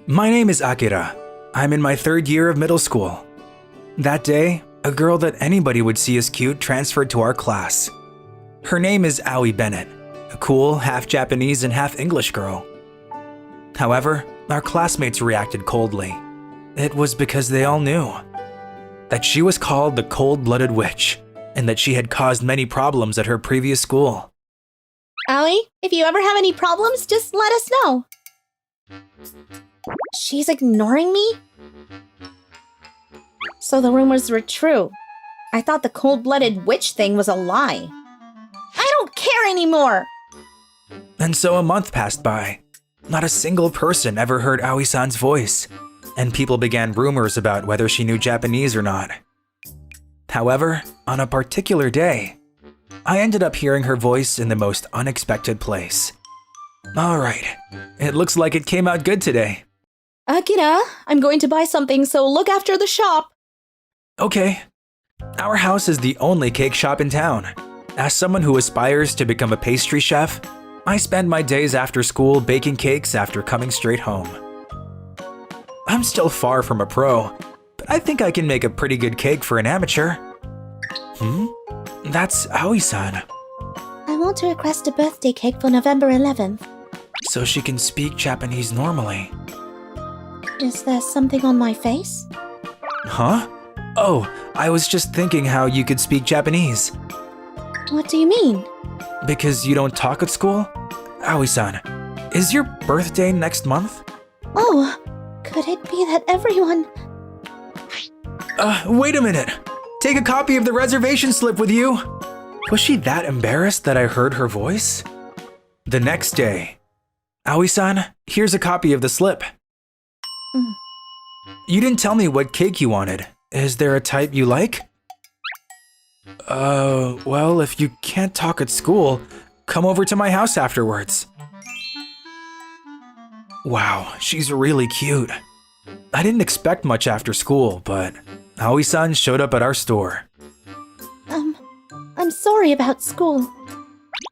My name is Akira. I'm in my 3rd year of middle school. That day, a girl that anybody would see as cute transferred to our class. Her name is Aoi Bennett, a cool, half-Japanese and half-English girl. However, our classmates reacted coldly. It was because they all knew that she was called the Cold-Blooded Witch, and that she had caused many problems at her previous school. Aoi, if you ever have any problems, just let us know. She's ignoring me? So the rumors were true. I thought the cold-blooded witch thing was a lie. I don't care anymore! And so a month passed by. Not a single person ever heard Aoi-san's voice, and people began rumors about whether she knew Japanese or not. However, on a particular day, I ended up hearing her voice in the most unexpected place. Alright, it looks like it came out good today. Akira, I'm going to buy something, so look after the shop. Okay. Our house is the only cake shop in town. As someone who aspires to become a pastry chef, I spend my days after school baking cakes after coming straight home. I'm still far from a pro, but I think I can make a pretty good cake for an amateur. That's Aoi-san. I want to request a birthday cake for November 11th. So she can speak Japanese normally. Is there something on my face? Huh? Oh, I was just thinking how you could speak Japanese. What do you mean? Because you don't talk at school? Aoi-san, is your birthday next month? Oh, could it be that everyone... Wait a minute. Take a copy of the reservation slip with you. Was she that embarrassed that I heard her voice? The next day. Aoi-san, here's a copy of the slip. You didn't tell me what cake you wanted. Is there a type you like? Well, if you can't talk at school, come over to my house afterwards. Wow, she's really cute. I didn't expect much after school, but Aoi-san showed up at our store. I'm sorry about school.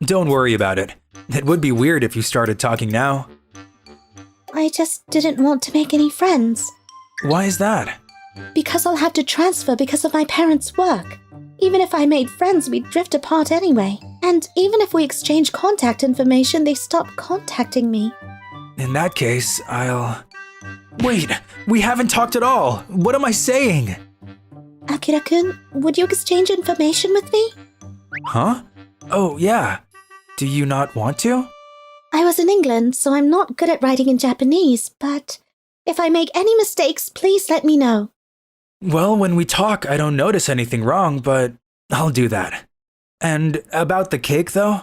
Don't worry about it. It would be weird if you started talking now. I just didn't want to make any friends. Why is that? Because I'll have to transfer because of my parents' work. Even if I made friends, we'd drift apart anyway. And even if we exchange contact information, they stop contacting me. In that case, I'll... Wait, we haven't talked at all. What am I saying? Akira-kun, would you exchange information with me? Huh? Oh, yeah. Do you not want to? I was in England, so I'm not good at writing in Japanese, but if I make any mistakes, please let me know. Well, when we talk, I don't notice anything wrong, but I'll do that. And about the cake, though?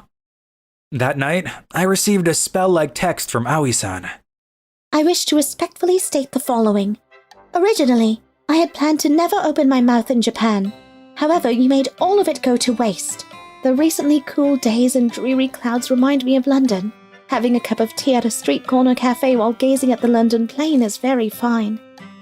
That night, I received a spell-like text from Aoi-san. I wish to respectfully state the following. Originally, I had planned to never open my mouth in Japan. However, you made all of it go to waste. The recently cool days and dreary clouds remind me of London. Having a cup of tea at a street corner cafe while gazing at the London plain is very fine.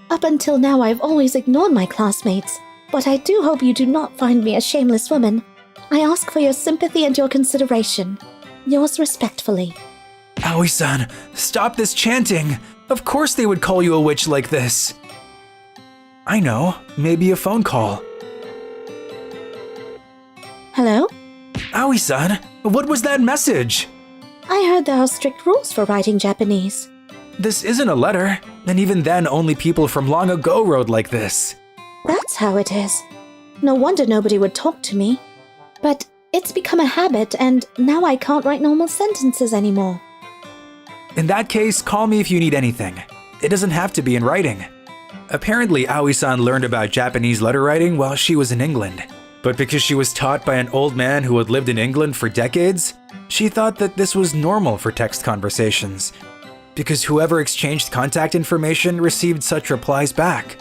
Up until now, I've always ignored my classmates, but I do hope you do not find me a shameless woman. I ask for your sympathy and your consideration. Yours respectfully. Aoi-san, stop this chanting! Of course they would call you a witch like this! I know, maybe a phone call. Hello? Aoi-san, what was that message? I heard there are strict rules for writing Japanese. This isn't a letter, and even then only people from long ago wrote like this. That's how it is. No wonder nobody would talk to me. But it's become a habit, and now I can't write normal sentences anymore. In that case, call me if you need anything. It doesn't have to be in writing. Apparently, Aoi-san learned about Japanese letter writing while she was in England. But because she was taught by an old man who had lived in England for decades, she thought that this was normal for text conversations. Because whoever exchanged contact information received such replies back.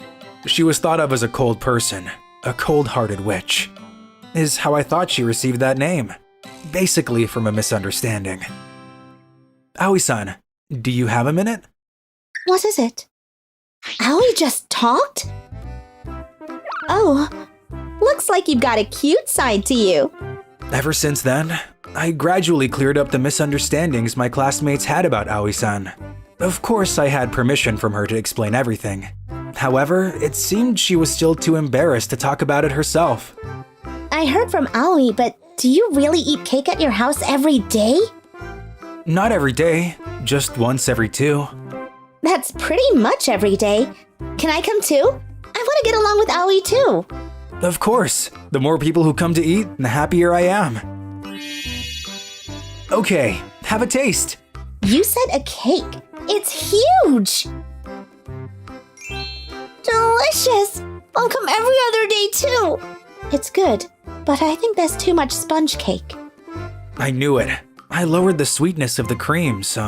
She was thought of as a cold person, a cold-hearted witch. Is how I thought she received that name. Basically from a misunderstanding. Aoi-san, do you have a minute? What is it? Aoi just talked? Oh, looks like you've got a cute side to you. Ever since then, I gradually cleared up the misunderstandings my classmates had about Aoi-san. Of course, I had permission from her to explain everything. However, it seemed she was still too embarrassed to talk about it herself. I heard from Aoi, but do you really eat cake at your house every day? Not every day, just once every 2. That's pretty much every day. Can I come too? I want to get along with Aoi too. Of course, the more people who come to eat, the happier I am. Okay, have a taste. You said a cake. It's huge! Delicious! I'll come every other day too. It's good, but I think there's too much sponge cake. I knew it. I lowered the sweetness of the cream, so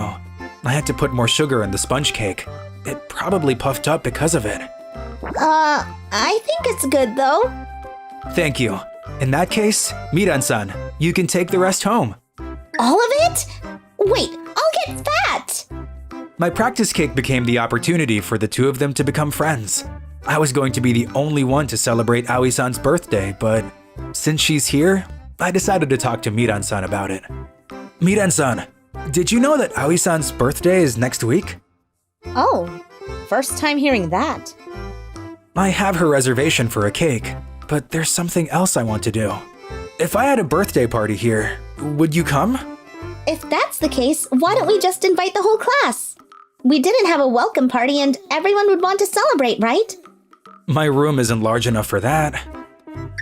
I had to put more sugar in the sponge cake. It probably puffed up because of it. I think it's good though. Thank you. In that case, Miran-san, you can take the rest home. All of it? Wait, I'll get fat! My practice cake became the opportunity for the two of them to become friends. I was going to be the only one to celebrate Aoi-san's birthday, but since she's here, I decided to talk to Miran-san about it. Miran-san, did you know that Aoi-san's birthday is next week? Oh, first time hearing that. I have her reservation for a cake, but there's something else I want to do. If I had a birthday party here, would you come? If that's the case, why don't we just invite the whole class? We didn't have a welcome party and everyone would want to celebrate, right? My room isn't large enough for that.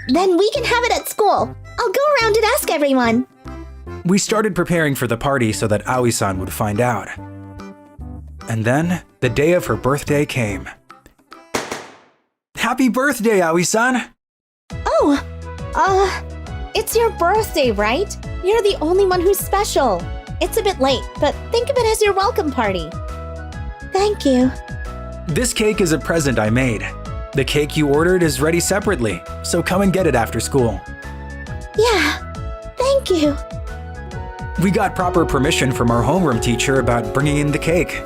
Then we can have it at school. I'll go around and ask everyone. We started preparing for the party so that Aoi-san would find out. And then, the day of her birthday came. Happy birthday, Aoi-san! Oh, it's your birthday, right? You're the only one who's special. It's a bit late, but think of it as your welcome party. Thank you. This cake is a present I made. The cake you ordered is ready separately, so come and get it after school. Yeah, thank you. We got proper permission from our homeroom teacher about bringing in the cake.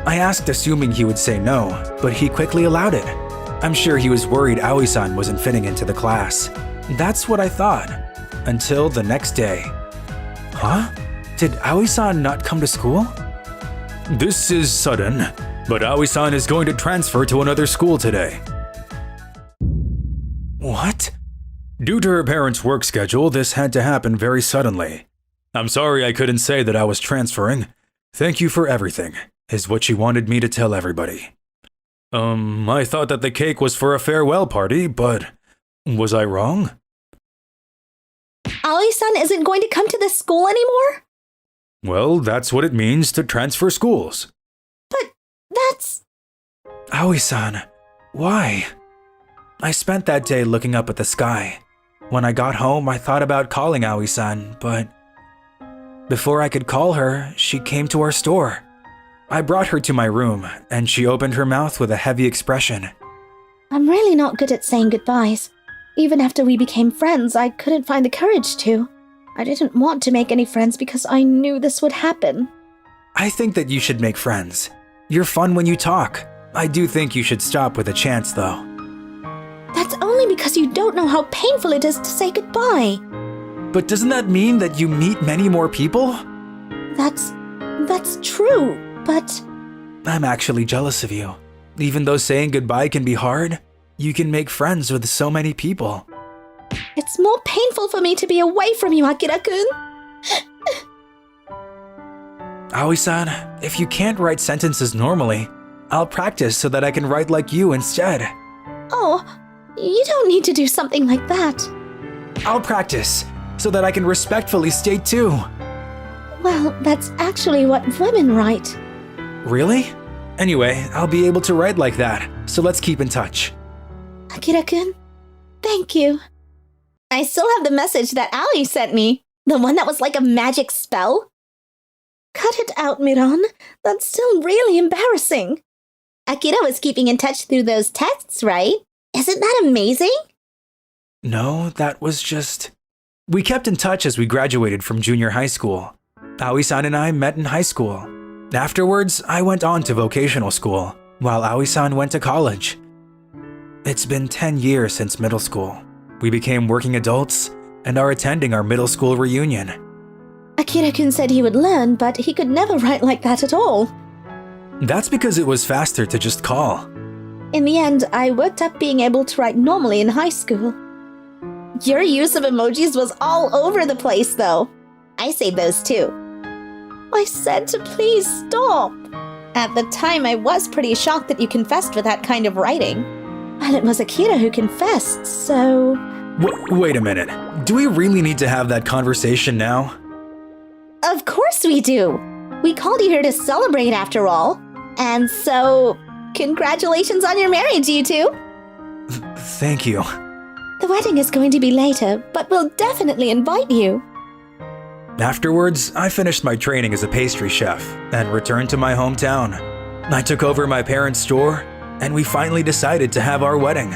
I asked assuming he would say no, but he quickly allowed it. I'm sure he was worried Aoi-san wasn't fitting into the class. That's what I thought. Until the next day. Huh? Did Aoi-san not come to school? This is sudden, but Aoi-san is going to transfer to another school today. What? Due to her parents' work schedule, this had to happen very suddenly. I'm sorry I couldn't say that I was transferring. Thank you for everything, is what she wanted me to tell everybody. I thought that the cake was for a farewell party, but was I wrong? Aoi-san isn't going to come to this school anymore? Well, that's what it means to transfer schools. But that's... Aoi-san, why? I spent that day looking up at the sky. When I got home, I thought about calling Aoi-san, but before I could call her, she came to our store. I brought her to my room, and she opened her mouth with a heavy expression. I'm really not good at saying goodbyes. Even after we became friends, I couldn't find the courage to. I didn't want to make any friends because I knew this would happen. I think that you should make friends. You're fun when you talk. I do think you should stop with a chance, though. That's only because you don't know how painful it is to say goodbye. But doesn't that mean that you meet many more people? That's true, but... I'm actually jealous of you. Even though saying goodbye can be hard, you can make friends with so many people. It's more painful for me to be away from you, Akira-kun. Aoi-san, if you can't write sentences normally, I'll practice so that I can write like you instead. Oh, you don't need to do something like that. I'll practice so that I can respectfully state too. Well, that's actually what women write. Really? Anyway, I'll be able to write like that, so let's keep in touch. Akira-kun, thank you. I still have the message that Ali sent me. The one that was like a magic spell. Cut it out, Miran. That's still really embarrassing. Akira was keeping in touch through those texts, right? Isn't that amazing? No, that was just... We kept in touch as we graduated from junior high school. Aoi-san and I met in high school. Afterwards, I went on to vocational school, while Aoi-san went to college. It's been 10 years since middle school. We became working adults and are attending our middle school reunion. Akira-kun said he would learn, but he could never write like that at all. That's because it was faster to just call. In the end, I worked up being able to write normally in high school. Your use of emojis was all over the place, though. I saved those too. I said to please stop. At the time, I was pretty shocked that you confessed with that kind of writing. Well, it was Akira who confessed, so... Wait a minute. Do we really need to have that conversation now? Of course we do. We called you here to celebrate after all. And so, congratulations on your marriage, you two. Thank you. The wedding is going to be later, but we'll definitely invite you. Afterwards, I finished my training as a pastry chef and returned to my hometown. I took over my parents' store, and we finally decided to have our wedding.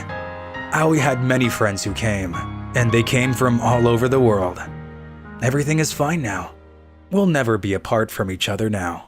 Aoi had many friends who came, and they came from all over the world. Everything is fine now. We'll never be apart from each other now.